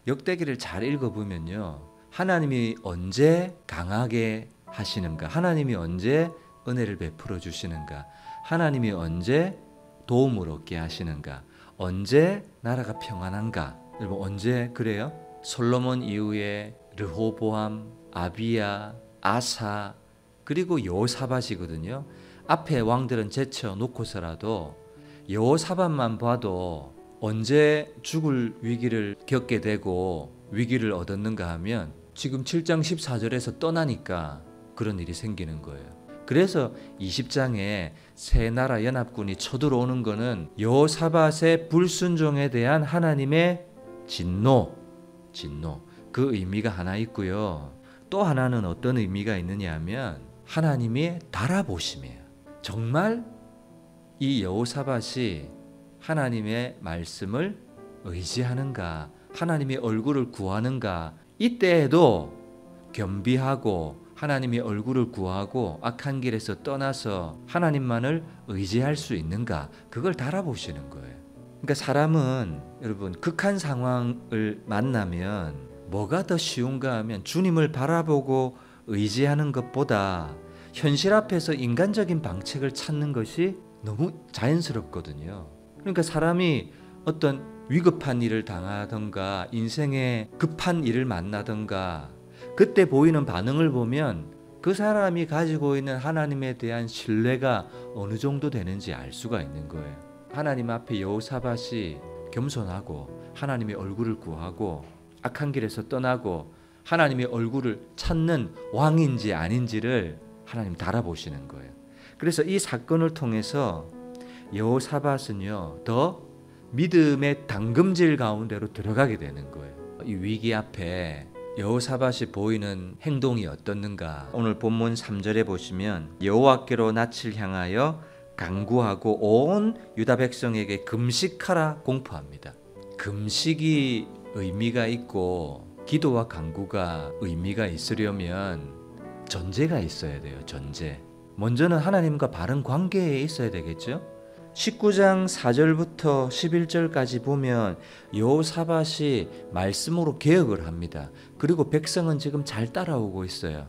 역대기를 잘 읽어보면요, 하나님이 언제 강하게 하시는가, 하나님이 언제 은혜를 베풀어 주시는가, 하나님이 언제 도움을 얻게 하시는가, 언제 나라가 평안한가. 여러분, 언제 그래요? 솔로몬 이후에 르호보암, 아비야, 아사, 그리고 여호사밧이거든요. 앞에 왕들은 제쳐놓고서라도 여호사밧만 봐도 언제 죽을 위기를 겪게 되고 위기를 얻었는가 하면 지금 7장 14절에서 떠나니까 그런 일이 생기는 거예요. 그래서 20장에 세 나라 연합군이 쳐들어오는 것은 여호사밧의 불순종에 대한 하나님의 진노, 그 의미가 하나 있고요. 또 하나는 어떤 의미가 있느냐 하면 하나님의 달아보심이에요. 정말 이 여호사밧이 하나님의 말씀을 의지하는가, 하나님의 얼굴을 구하는가, 이때에도 겸비하고 하나님의 얼굴을 구하고 악한 길에서 떠나서 하나님만을 의지할 수 있는가, 그걸 달아보시는 거예요. 그러니까 사람은 여러분 극한 상황을 만나면 뭐가 더 쉬운가 하면 주님을 바라보고 의지하는 것보다 현실 앞에서 인간적인 방책을 찾는 것이 너무 자연스럽거든요. 그러니까 사람이 어떤 위급한 일을 당하던가 인생에 급한 일을 만나던가 그때 보이는 반응을 보면 그 사람이 가지고 있는 하나님에 대한 신뢰가 어느 정도 되는지 알 수가 있는 거예요. 하나님 앞에 여호사밧이 겸손하고 하나님의 얼굴을 구하고 악한 길에서 떠나고 하나님의 얼굴을 찾는 왕인지 아닌지를 하나님 달아보시는 거예요. 그래서 이 사건을 통해서 여호사밧은요, 더 믿음의 당금질 가운데로 들어가게 되는 거예요. 이 위기 앞에 여호사밧이 보이는 행동이 어떻는가. 오늘 본문 3절에 보시면 여호와께로 낯을 향하여 간구하고 온 유다 백성에게 금식하라 공포합니다. 금식이 의미가 있고 기도와 간구가 의미가 있으려면 전제가 있어야 돼요. 전제. 먼저는 하나님과 바른 관계에 있어야 되겠죠. 19장 4절부터 11절까지 보면 여호사밧이 말씀으로 개혁을 합니다. 그리고 백성은 지금 잘 따라오고 있어요.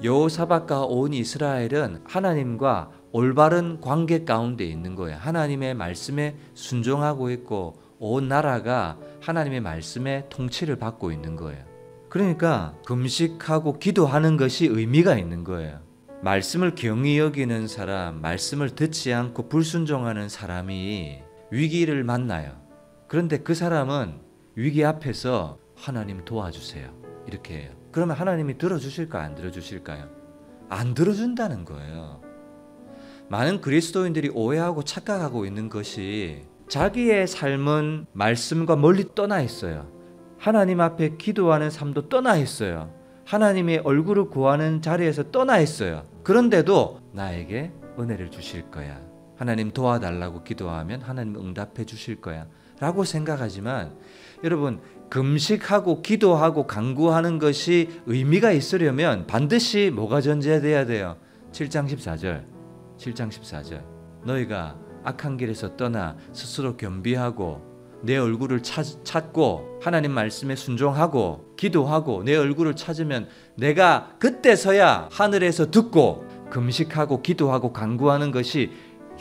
여호사밧과 온 이스라엘은 하나님과 올바른 관계 가운데 있는 거예요. 하나님의 말씀에 순종하고 있고 온 나라가 하나님의 말씀에 통치를 받고 있는 거예요. 그러니까 금식하고 기도하는 것이 의미가 있는 거예요. 말씀을 경히 여기는 사람, 말씀을 듣지 않고 불순종하는 사람이 위기를 만나요. 그런데 그 사람은 위기 앞에서 하나님 도와주세요, 이렇게 해요. 그러면 하나님이 들어주실까요? 안 들어주실까요? 안 들어준다는 거예요. 많은 그리스도인들이 오해하고 착각하고 있는 것이 자기의 삶은 말씀과 멀리 떠나 있어요. 하나님 앞에 기도하는 삶도 떠나 있어요. 하나님의 얼굴을 구하는 자리에서 떠나 있어요. 그런데도 나에게 은혜를 주실 거야, 하나님 도와달라고 기도하면 하나님 응답해 주실 거야 라고 생각하지만, 여러분 금식하고 기도하고 간구하는 것이 의미가 있으려면 반드시 뭐가 전제돼야 돼요? 7장 14절 너희가 악한 길에서 떠나 스스로 겸비하고 내 얼굴을 찾고 하나님 말씀에 순종하고 기도하고 내 얼굴을 찾으면 내가 그때서야 하늘에서 듣고 금식하고 기도하고 간구하는 것이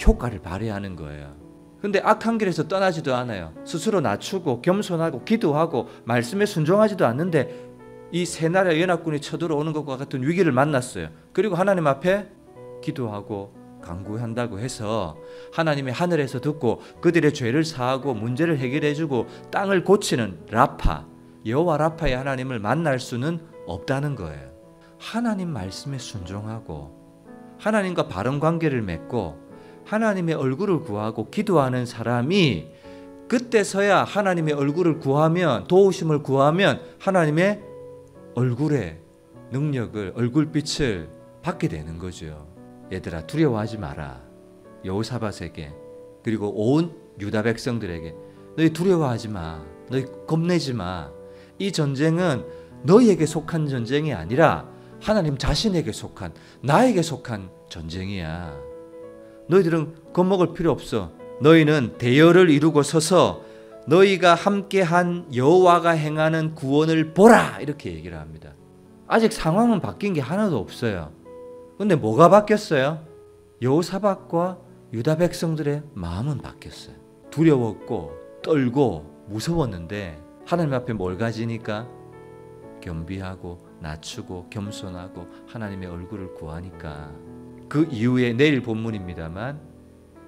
효과를 발휘하는 거예요. 근데 악한 길에서 떠나지도 않아요. 스스로 낮추고 겸손하고 기도하고 말씀에 순종하지도 않는데 이 세 나라 연합군이 쳐들어오는 것과 같은 위기를 만났어요. 그리고 하나님 앞에 기도하고 간구한다고 해서 하나님이 하늘에서 듣고 그들의 죄를 사하고 문제를 해결해주고 땅을 고치는 라파, 여호와 라파의 하나님을 만날 수는 없다는 거예요. 하나님 말씀에 순종하고 하나님과 바른 관계를 맺고 하나님의 얼굴을 구하고 기도하는 사람이 그때서야 하나님의 얼굴을 구하면, 도우심을 구하면 하나님의 얼굴의 능력을, 얼굴빛을 받게 되는 거죠. 얘들아, 두려워하지 마라. 여호사밧에게, 그리고 온 유다 백성들에게 너희 두려워하지 마, 너희 겁내지 마. 이 전쟁은 너희에게 속한 전쟁이 아니라 하나님 자신에게 속한, 나에게 속한 전쟁이야. 너희들은 겁먹을 필요 없어. 너희는 대열을 이루고 서서 너희가 함께한 여호와가 행하는 구원을 보라 이렇게 얘기를 합니다. 아직 상황은 바뀐 게 하나도 없어요. 근데 뭐가 바뀌었어요? 여호사밧과 유다 백성들의 마음은 바뀌었어요. 두려웠고 떨고 무서웠는데 하나님 앞에 뭘 가지니까 겸비하고 낮추고 겸손하고 하나님의 얼굴을 구하니까 그 이후에 내일 본문입니다만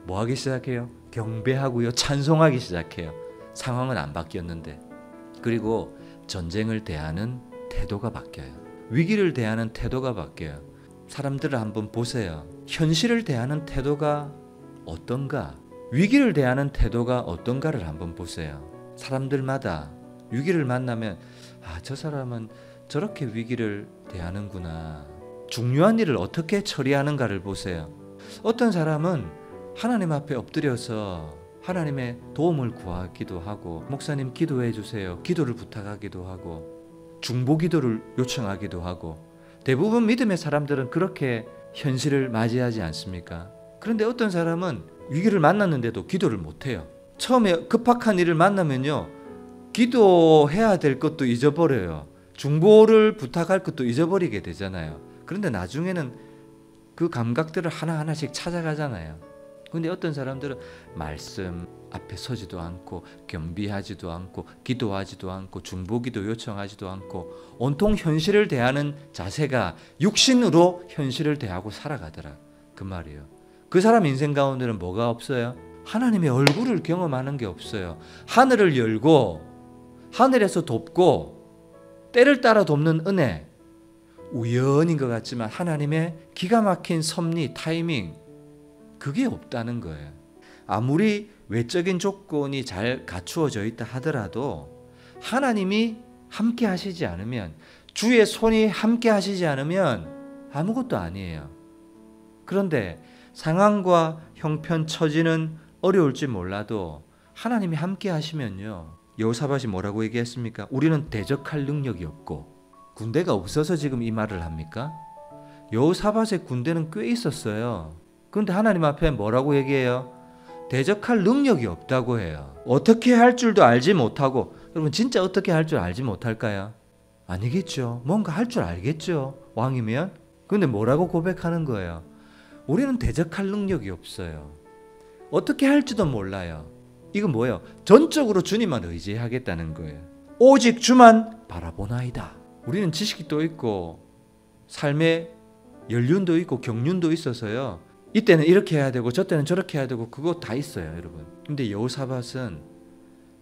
뭐 하기 시작해요? 경배하고요. 찬송하기 시작해요. 상황은 안 바뀌었는데. 그리고 전쟁을 대하는 태도가 바뀌어요. 위기를 대하는 태도가 바뀌어요. 사람들을 한번 보세요. 현실을 대하는 태도가 어떤가? 위기를 대하는 태도가 어떤가를 한번 보세요. 사람들마다 위기를 만나면 저 사람은 저렇게 위기를 대하는구나. 중요한 일을 어떻게 처리하는가를 보세요. 어떤 사람은 하나님 앞에 엎드려서 하나님의 도움을 구하기도 하고 목사님 기도해 주세요. 기도를 부탁하기도 하고 중보 기도를 요청하기도 하고 대부분 믿음의 사람들은 그렇게 현실을 맞이하지 않습니까? 그런데 어떤 사람은 위기를 만났는데도 기도를 못해요. 처음에 급박한 일을 만나면요. 기도해야 될 것도 잊어버려요. 중보를 부탁할 것도 잊어버리게 되잖아요. 그런데 나중에는 그 감각들을 하나하나씩 찾아가잖아요. 근데 어떤 사람들은 말씀 앞에 서지도 않고 겸비하지도 않고 기도하지도 않고 중보기도 요청하지도 않고 온통 현실을 대하는 자세가 육신으로 현실을 대하고 살아가더라. 그 말이에요. 그 사람 인생 가운데는 뭐가 없어요? 하나님의 얼굴을 경험하는 게 없어요. 하늘을 열고 하늘에서 돕고 때를 따라 돕는 은혜, 우연인 것 같지만 하나님의 기가 막힌 섭리, 타이밍, 그게 없다는 거예요. 아무리 외적인 조건이 잘 갖추어져 있다 하더라도 하나님이 함께 하시지 않으면, 주의 손이 함께 하시지 않으면 아무것도 아니에요. 그런데 상황과 형편, 처지는 어려울지 몰라도 하나님이 함께 하시면요. 여호사밧이 뭐라고 얘기했습니까? 우리는 대적할 능력이 없고. 군대가 없어서 지금 이 말을 합니까? 여호사밧의 군대는 꽤 있었어요. 그런데 하나님 앞에 뭐라고 얘기해요? 대적할 능력이 없다고 해요. 어떻게 할 줄도 알지 못하고. 여러분 진짜 어떻게 할 줄 알지 못할까요? 아니겠죠. 뭔가 할 줄 알겠죠. 왕이면. 그런데 뭐라고 고백하는 거예요? 우리는 대적할 능력이 없어요. 어떻게 할지도 몰라요. 이건 뭐예요? 전적으로 주님만 의지하겠다는 거예요. 오직 주만 바라보나이다. 우리는 지식도 있고 삶의 연륜도 있고 경륜도 있어서요. 이때는 이렇게 해야 되고 저때는 저렇게 해야 되고 그거 다 있어요, 여러분. 근데 여호사밧은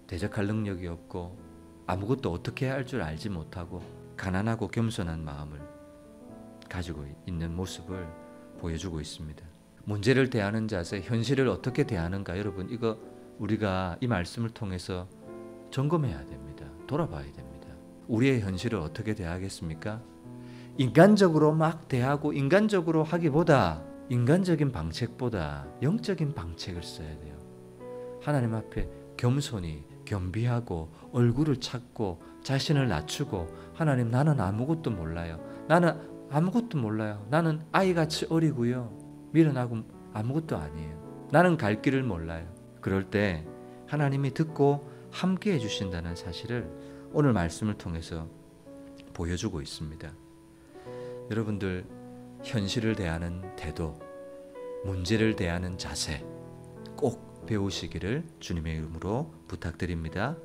대적할 능력이 없고 아무것도 어떻게 할 줄 알지 못하고 가난하고 겸손한 마음을 가지고 있는 모습을 보여주고 있습니다. 문제를 대하는 자세, 현실을 어떻게 대하는가, 여러분 이거 우리가 이 말씀을 통해서 점검해야 됩니다. 돌아봐야 됩니다. 우리의 현실을 어떻게 대하겠습니까? 인간적으로 막 대하고 인간적으로 하기보다, 인간적인 방책보다 영적인 방책을 써야 돼요. 하나님 앞에 겸손히 겸비하고 얼굴을 찾고 자신을 낮추고, 하나님 나는 아무것도 몰라요. 나는 아무것도 몰라요. 나는 아이같이 어리고요. 미련하고 아무것도 아니에요. 나는 갈 길을 몰라요. 그럴 때 하나님이 듣고 함께 해주신다는 사실을 오늘 말씀을 통해서 보여주고 있습니다. 여러분들 현실을 대하는 태도, 문제를 대하는 자세 꼭 배우시기를 주님의 이름으로 부탁드립니다.